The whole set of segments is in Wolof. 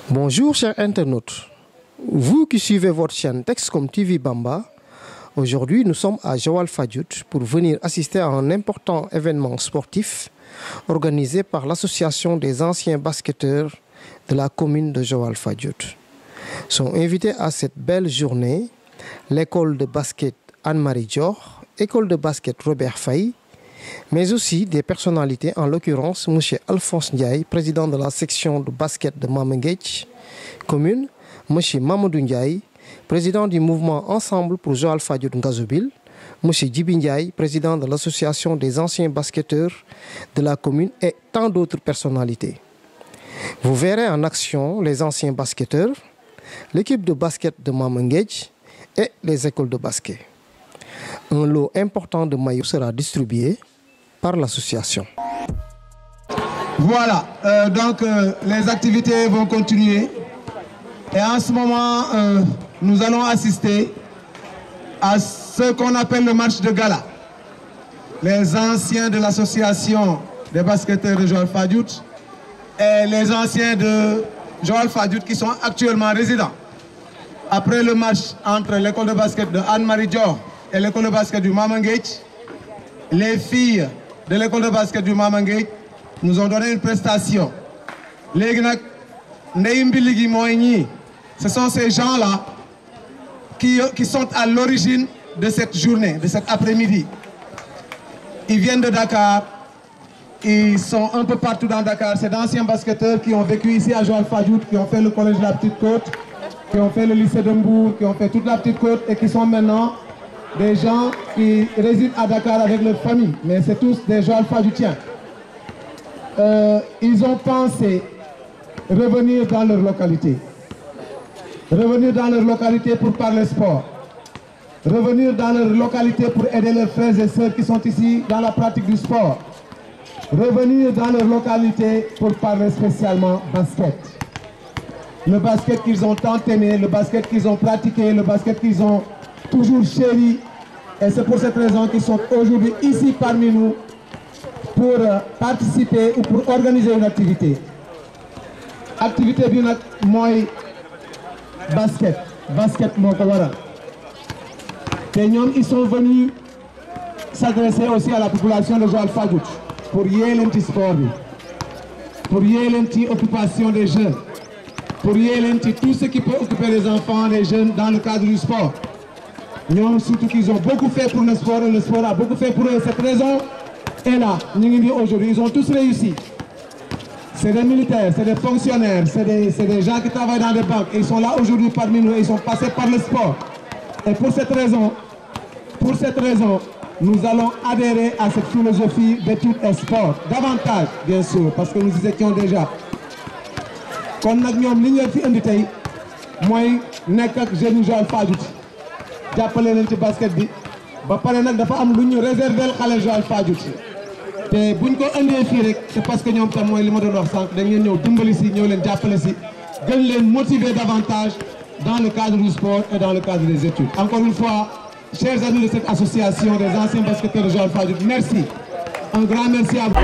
Bonjour chers internautes, vous qui suivez votre chaîne Texcom TV Bamba, aujourd'hui nous sommes à Joal Fadiouth pour venir assister à un important événement sportif organisé par l'association des anciens basketteurs de la commune de Joal Fadiouth. Sont invités à cette belle journée l'école de basket Anne-Marie Dior, école de basket Robert Faye, mais aussi des personnalités, en l'occurrence M. Alphonse Ndiaye, président de la section de basket de Mamengech commune, M. Mamadou Ndiaye, président du mouvement Ensemble pour Joal Fadiouth Ngazobil, M. Djibi Ndiaye, président de l'association des anciens basketteurs de la commune et tant d'autres personnalités. Vous verrez en action les anciens basketteurs, l'équipe de basket de Mamengech et les écoles de basket. Un lot important de maillots sera distribué par l'association. Voilà, les activités vont continuer. Et en ce moment, nous allons assister à ce qu'on appelle le match de gala. Les anciens de l'association des basketteurs de Joal Fadiouth et les anciens de Joal Fadiouth qui sont actuellement résidents. Après le match entre l'école de basket de Anne-Marie Dior et l'école de basket du Mamengech, les filles de l'école de basket du Mamengech nous ont donné une prestation. Ce sont ces gens-là qui sont à l'origine de cette journée, de cet après-midi. Ils viennent de Dakar, ils sont un peu partout dans Dakar. C'est d'anciens basketteurs qui ont vécu ici à Joal Fadiouth, qui ont fait le collège de la Petite Côte, qui ont fait le lycée de Mbour, qui ont fait toute la Petite Côte et qui sont maintenant des gens qui résident à Dakar avec leur famille. Mais c'est tous des Joal Fadiouthiens. Ils ont pensé revenir dans leur localité. Revenir dans leur localité pour parler sport. Revenir dans leur localité pour aider leurs frères et sœurs qui sont ici dans la pratique du sport. Revenir dans leur localité pour parler spécialement basket. Le basket qu'ils ont tant aimé, le basket qu'ils ont pratiqué, le basket qu'ils ont toujours chéri. Et c'est pour cette raison qu'ils sont aujourd'hui ici parmi nous pour participer ou pour organiser une activité. Activité bien moi basket. Basket mon colora. Ils sont venus s'adresser aussi à la population de Joal Fadiouth pour y sport, pour y occupation des jeunes, pour y tout ce qui peut occuper les enfants, les jeunes dans le cadre du sport. Nous, surtout qu'ils ont beaucoup fait pour le sport et le sport a beaucoup fait pour eux. Cette raison est là. Aujourd'hui, ils ont tous réussi. C'est des militaires, c'est des fonctionnaires, c'est des gens qui travaillent dans des banques. Ils sont là aujourd'hui parmi nous, ils sont passés par le sport. Et pour cette raison, nous allons adhérer à cette philosophie d'études et sport. Davantage, bien sûr, parce que nous y étions déjà. Quand nous avons fait invité, moi, je suis jeune Joal Fadiouth. J'appelle leen ci basket bi ba pare nag dafa am lu ñu réserver xale Joal Fadiouth te buñ ko andee fii rek c'est parce que ñoom tam mooy li ma doon wax sànq dañ leen ñëw dimbali si ñëw leen jàppale si gën leen motiver davantage dans le cadre du sport et dans le cadre des études. Encore une fois, chers amis de cette association des anciens basketteurs de Joal Fadiouth, merci. Un grand merci à vous.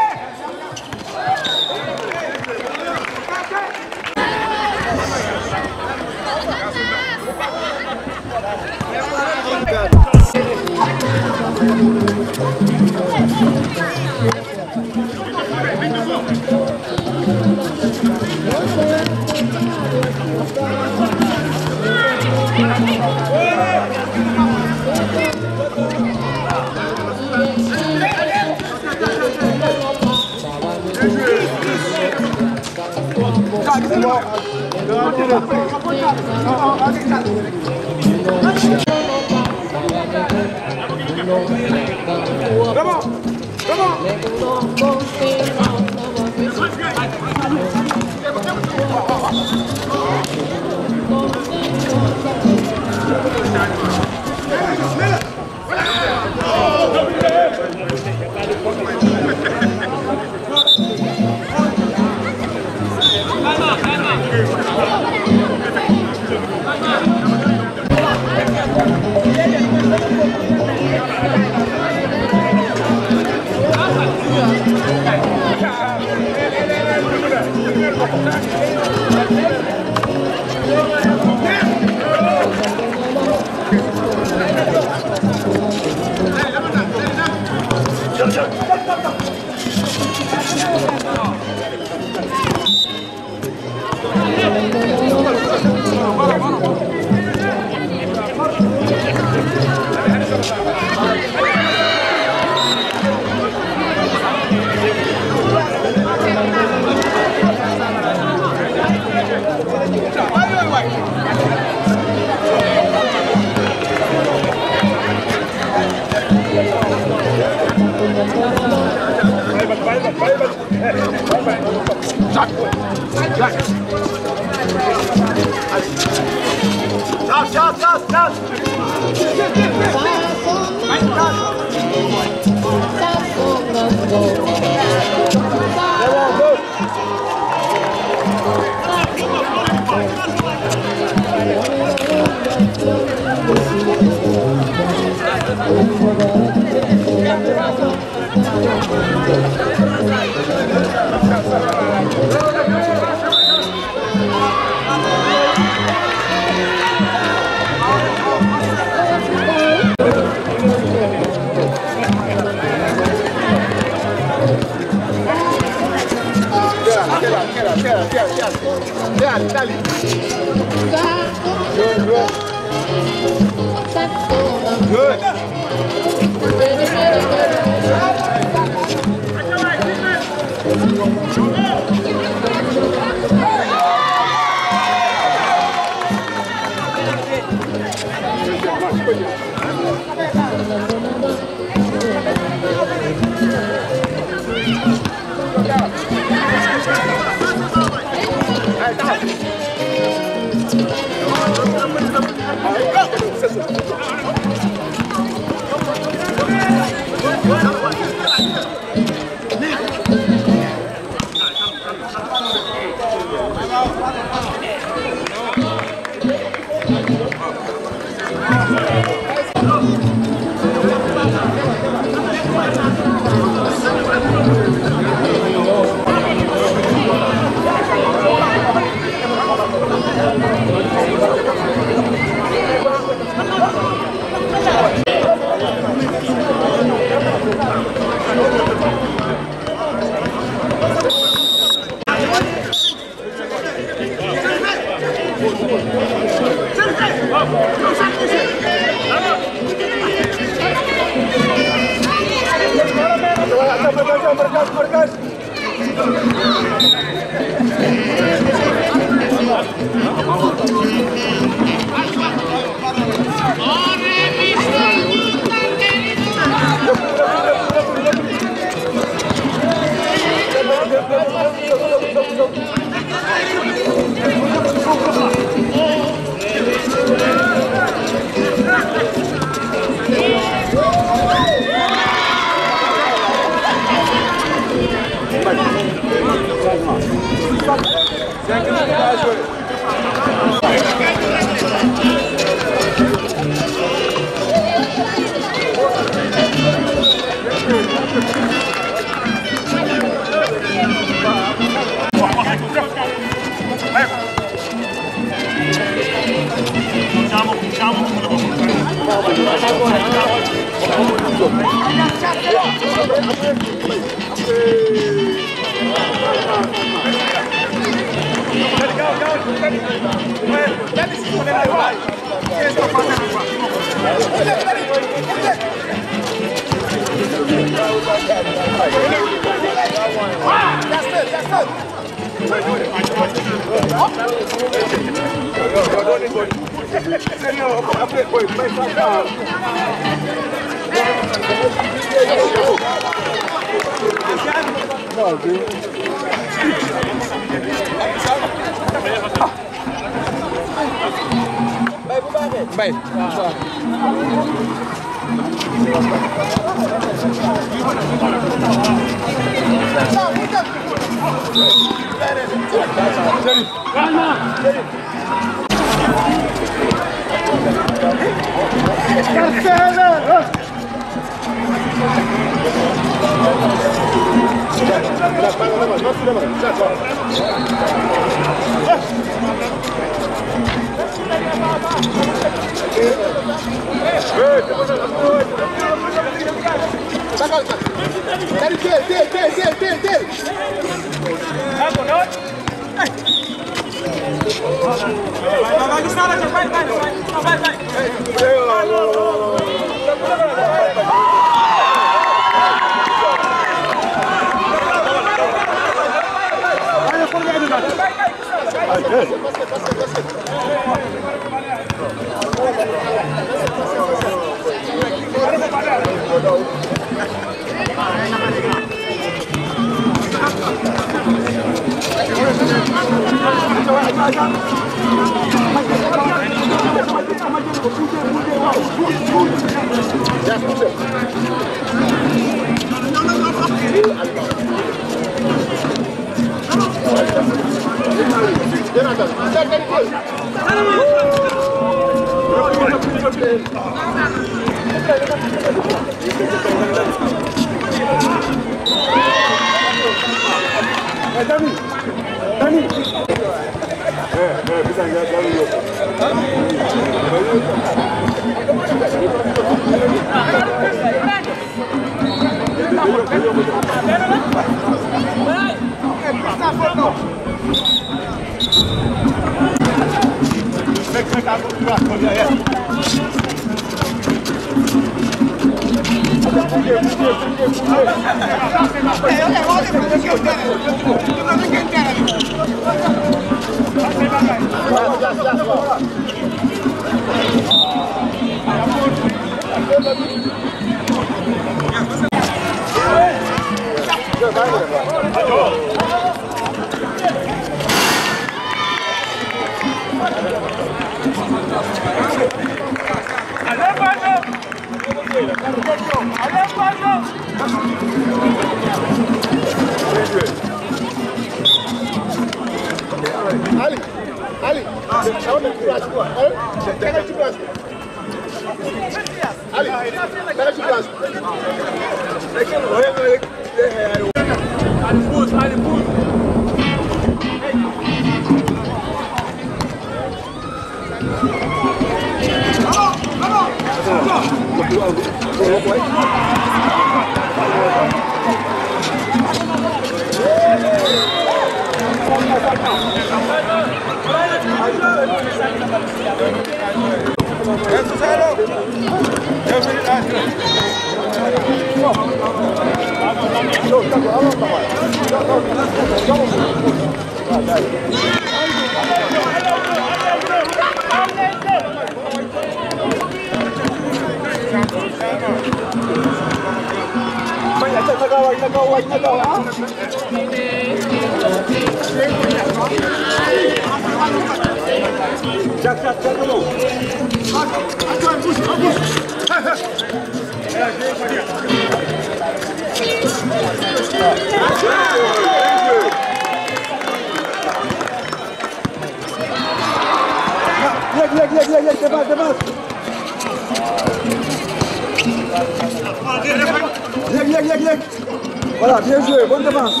Voilà, bien joué, bonne défense.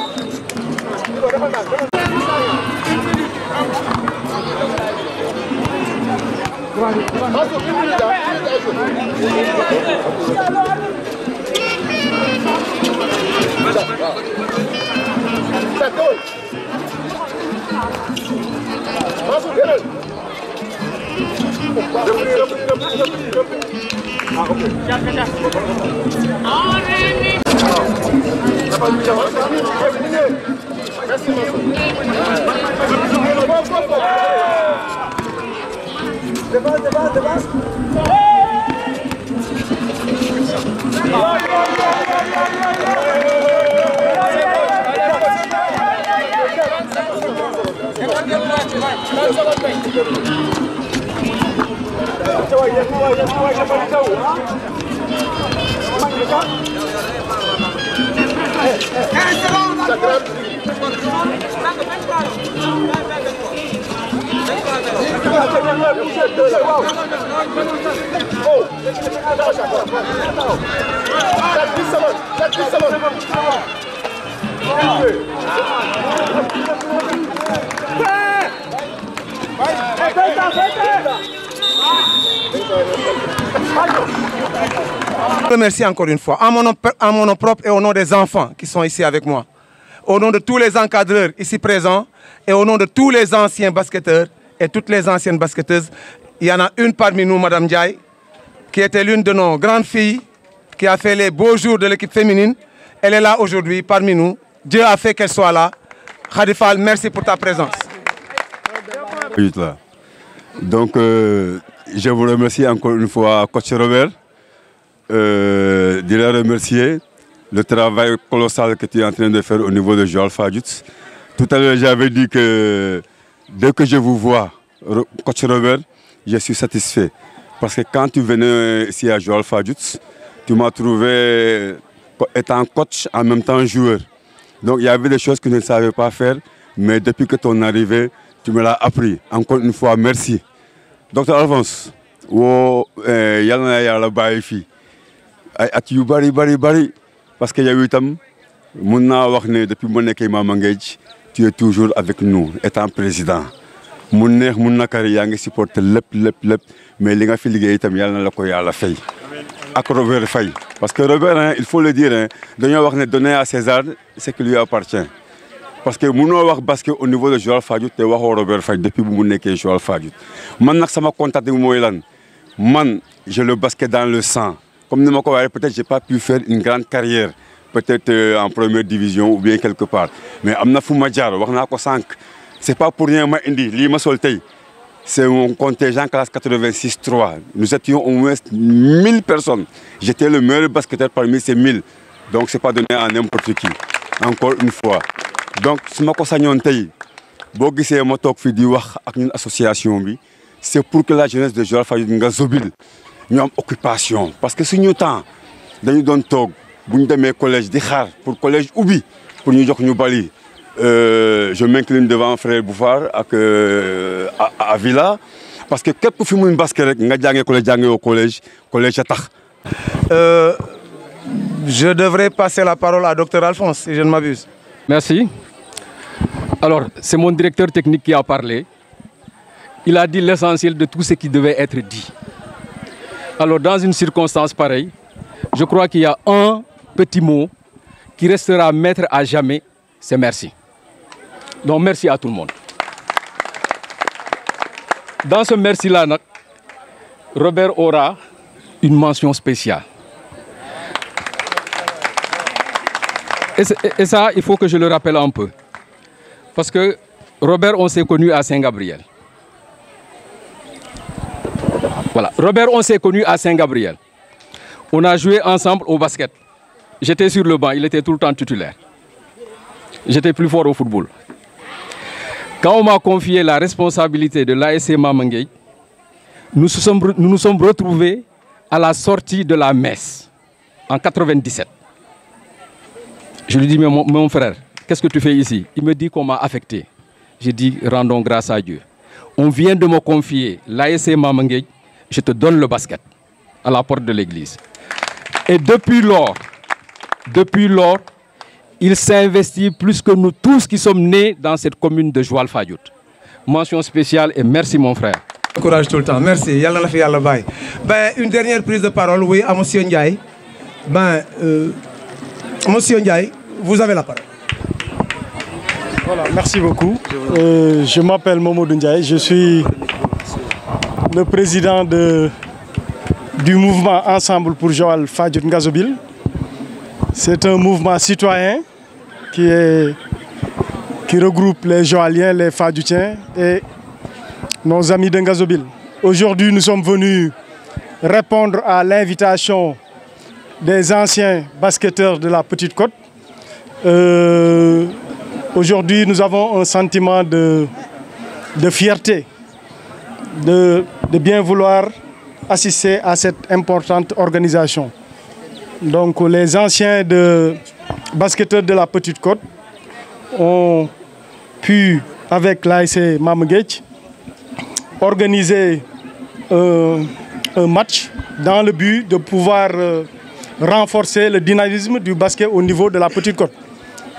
Je remercie encore une fois, en mon nom propre et au nom des enfants qui sont ici avec moi, au nom de tous les encadreurs ici présents et au nom de tous les anciens basketteurs et toutes les anciennes basketteuses. Il y en a une parmi nous, Madame Ndiaye, qui était l'une de nos grandes filles, qui a fait les beaux jours de l'équipe féminine. Elle est là aujourd'hui parmi nous. Dieu a fait qu'elle soit là. Khadifal, merci pour ta présence. Donc, je vous remercie encore une fois, coach Robert, de le remercier le travail colossal que tu es en train de faire au niveau de Joal Fadiouth. Tout à l'heure, j'avais dit que dès que je vous vois, coach Robert, je suis satisfait. Parce que quand tu venais ici à Joal Fadiouth, tu m'as trouvé étant coach en même temps joueur. Donc il y avait des choses que je ne savais pas faire, mais depuis que ton arrivée, tu me l'as appris. Encore une fois, merci. Docteur Alphonse, yalla yalla baye fi at yu bari parce que yow itam mun naa wax ne depuis mu nekkee Mama Nguédji tu es toujours avec nous étant président mu neex mu nakari yaa ngi supporter lépp mais li nga fi liggéey itam yàlla na la ko yàlla fay ak Robert Faye parce que Robert hein, il faut le dire dañoo wax ne donner à César ce qui lui appartient parce que mënoo wax basket au niveau de Joal Fadiouth te waxoo Robert Faye depuis bu mu nekkee Joal Fadiouth man nag sama contact bi mooy lan man j'ai le basket dans le sang comme ni ma ko waxee peut-être j'ai pas pu faire une grande carrière peut-être en première division ou bien quelque part mais am na fu ma jaar wax naa ko sànq c'est pas pour rien ma indi lii ma sol tey c'est mon contingent classe 86-3 nous étions au moins 1000 personnes j'étais le meilleur basketteur parmi ces 1000 donc c'est pas donné à n'importe qui encore une fois donc su ma ko sañoon tey boo gisee ma toog fii di wax ak ñun association bi c'est pour que la jeunesse de Joal Fadiouth nga zobil ñu am occupation parce que suñu temps dañu doon toog bu ñu demee collège di xaar pour collège ubbi pour ñu jox ñu bali je m'incline devant frère Bouffar ak à Villa parce que képp ku fi mun basket rek nga jàngee au collège a tax. Je devrais passer la parole à Dr Alphonse si je ne m'abuse. Merci. Alors, c'est mon directeur technique qui a parlé. Il a dit l'essentiel de tout ce qui devait être dit. Alors, dans une circonstance pareille, je crois qu'il y a un petit mot qui restera maître à jamais, c'est merci. Donc, merci à tout le monde. Dans ce merci-là, Robert aura une mention spéciale. Et ça, il faut que je le rappelle un peu. Parce que Robert, on s'est connu à Saint-Gabriel. Voilà, Robert, on s'est connu à Saint-Gabriel. On a joué ensemble au basket. J'étais sur le banc, il était tout le temps titulaire. J'étais plus fort au football. Quand on m'a confié la responsabilité de l'ASC Mama Nguédji, nous nous sommes retrouvés à la sortie de la messe en 97. Je lui dis, mais mon frère, qu'est-ce que tu fais ici? Il me dit qu'on m'a affecté. J'ai dit, rendons grâce à Dieu. On vient de me confier l'ASC Mama Nguédji, je te donne le basket à la porte de l'église. Et depuis lors, il s'investit plus que nous tous qui sommes nés dans cette commune de Joal Fadiouth. Mention spéciale et merci mon frère. Courage tout le temps, merci. Yalla la fi yalla bay. Ben, une dernière prise de parole, oui, à Monsieur Ndiaye. Monsieur Ndiaye, vous avez la parole. Voilà, merci beaucoup. Je m'appelle Momodou Ndiaye, je suis le président du mouvement Ensemble pour Joal Fadiouth Ngazobil. C'est un mouvement citoyen qui regroupe les Joaliens, les Fadiouthiens et nos amis de Ngazobil. Aujourd'hui, nous sommes venus répondre à l'invitation des anciens basketteurs de la Petite Côte. Aujourd'hui, nous avons un sentiment de fierté, de bien vouloir assister à cette importante organisation. Donc les anciens basketteurs de la Petite Côte ont pu, avec l'ASC Mama Nguédji, organiser un match dans le but de pouvoir renforcer le dynamisme du basket au niveau de la Petite Côte.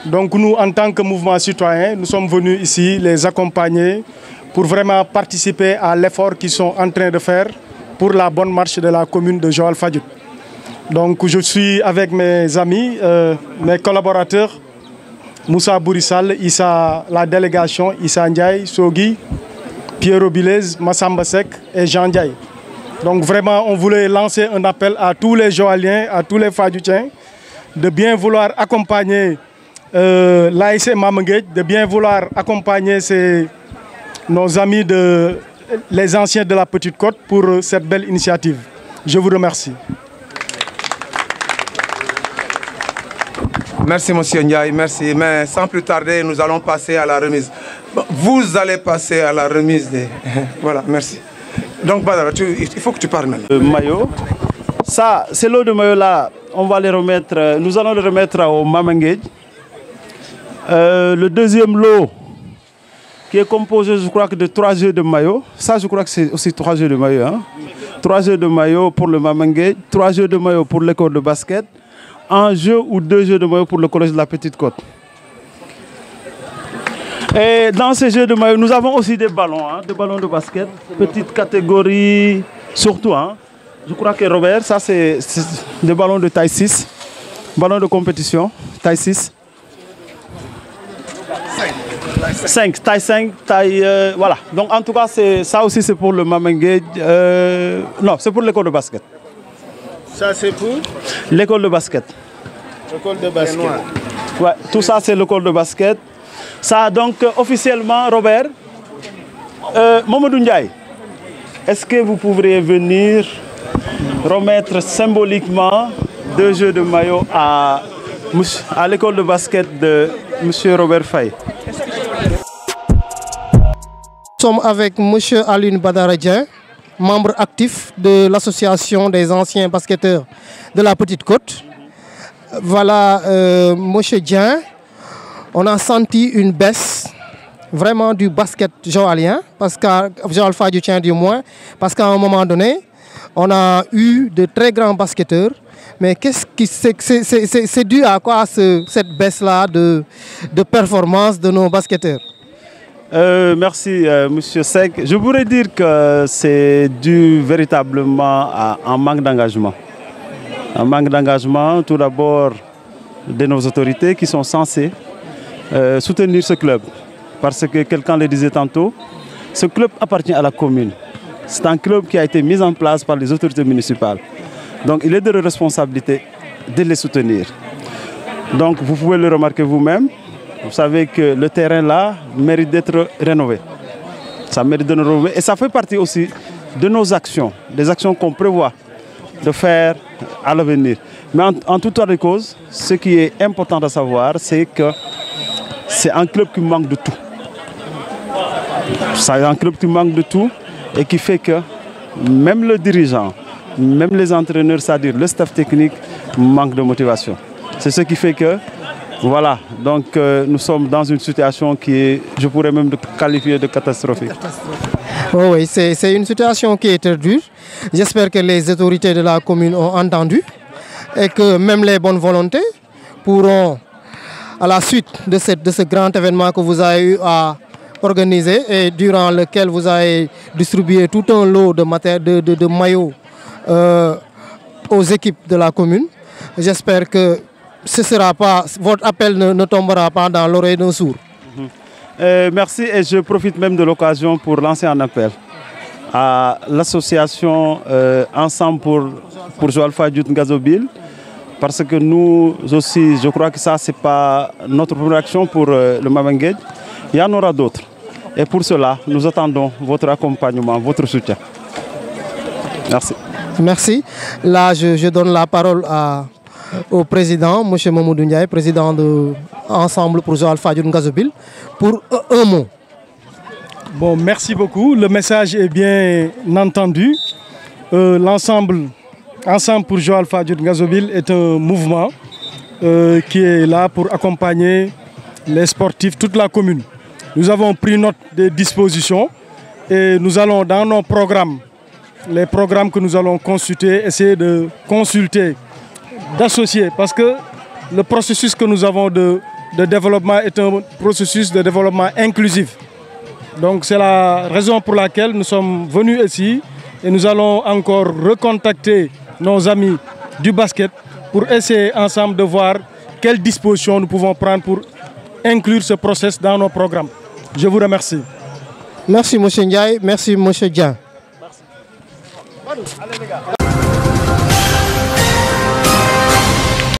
Donc nous, en tant que mouvement citoyen, nous sommes venus ici les accompagner pour vraiment participer à l'effort qu'ils sont en train de faire pour la bonne marche de la commune de Joal Fadiouth. Donc je suis avec mes amis, mes collaborateurs, Moussa Bourissal, la délégation, Issa Ndiaye, Sogui, Pierre Bilez, Massamba Sek et Jean Ndiaye. Donc vraiment, on voulait lancer un appel à tous les Joaliens, à tous les Fadjoutiens, de bien vouloir accompagner l'ASC Mamengej, de bien vouloir accompagner nos amis, les anciens de la Petite Côte pour cette belle initiative. Je vous remercie. Merci, monsieur Ndiaye, merci. Mais sans plus tarder, nous allons passer à la remise. Bon, vous allez passer à la remise des... Voilà, merci. Donc, Badara, il faut que tu parles maintenant. Maillot. Ça, ces lots de maillots là, on va les remettre, nous allons les remettre au Mamengej. Le deuxième lot, qui est composé, je crois, de 3 jeux de maillots. Ça, je crois que c'est aussi 3 jeux de maillots. Hein? 3 jeux de maillots pour le Mamengej, 3 jeux de maillots pour l'école de basket, 1 jeu ou 2 jeux de maillots pour le collège de la Petite Côte. Et dans ces jeux de maillots, nous avons aussi des ballons, hein, des ballons de basket, petite catégorie, surtout. Hein. Je crois que Robert, ça c'est des ballons de taille 6, ballons de compétition, taille 6. 5, taille 5, taille... voilà. Donc en tout cas, ça aussi c'est pour le Mamengej. Non, c'est pour l'école de basket. Ça c'est pour l'école de basket. L'école de basket. Ouais, tout ça c'est l'école de basket. Ça donc officiellement, Robert, Mamadou Ndiaye, est-ce que vous pourriez venir remettre symboliquement 2 jeux de maillot à l'école de basket de M. Robert Faye? Nous sommes avec M. Aline Badaradien, membre actif de l'association des anciens basketteurs de la Petite Côte. Voilà, M. Dien, on a senti une baisse vraiment du basket joalien, parce qu'à Joal Fadjoutien du moins, parce qu'à un moment donné, on a eu de très grands basketteurs. Mais c'est dû à quoi cette baisse-là de performance de nos basketteurs? Merci, Monsieur Sek. Je voudrais dire que c'est dû véritablement à un manque d'engagement. Un manque d'engagement, tout d'abord, de nos autorités qui sont censées soutenir ce club. Parce que quelqu'un le disait tantôt, ce club appartient à la commune. C'est un club qui a été mis en place par les autorités municipales. Donc il est de leur responsabilité de les soutenir. Donc vous pouvez le remarquer vous-même. Vous savez que le terrain là mérite d'être rénové. Ça mérite de nous rénover. Et ça fait partie aussi de nos actions, des actions qu'on prévoit de faire à l'avenir. Mais en tout état de cause, ce qui est important à savoir, c'est que c'est un club qui manque de tout. C'est un club qui manque de tout et qui fait que même le dirigeant, même les entraîneurs, c'est-à-dire le staff technique, manque de motivation. C'est ce qui fait que, voilà, donc nous sommes dans une situation qui est, je pourrais même qualifier de catastrophique. Oh oui, c'est une situation qui est très dure. J'espère que les autorités de la commune ont entendu et que même les bonnes volontés pourront, à la suite de ce grand événement que vous avez eu à organiser et durant lequel vous avez distribué tout un lot de maillots aux équipes de la commune. J'espère que votre appel ne tombera pas dans l'oreille d'un sourd. Merci et je profite même de l'occasion pour lancer un appel à l'association Ensemble pour Joal Fadjout Ngazobil, parce que nous aussi, je crois que ça, ce n'est pas notre première action pour le Mamengej. Il y en aura d'autres. Et pour cela, nous attendons votre accompagnement, votre soutien. Merci. Merci. Là, je donne la parole au président, M. Mamadou Ndiaye, président de Ensemble pour Joal Fadjout Ngazobil, pour un mot. Bon, merci beaucoup. Le message est bien entendu. L'ensemble Ensemble pour Joal Fadjout Ngazobil est un mouvement qui est là pour accompagner les sportifs, toute la commune. Nous avons pris note des dispositions et nous allons dans nos programmes, les programmes que nous allons consulter, essayer de consulter, d'associer, parce que le processus que nous avons de développement est un processus de développement inclusif. Donc c'est la raison pour laquelle nous sommes venus ici et nous allons encore recontacter nos amis du basket pour essayer ensemble de voir quelles dispositions nous pouvons prendre pour inclure ce process dans nos programmes. Je vous remercie. Merci M. Ndiaye, merci M. Dian. Allez les gars.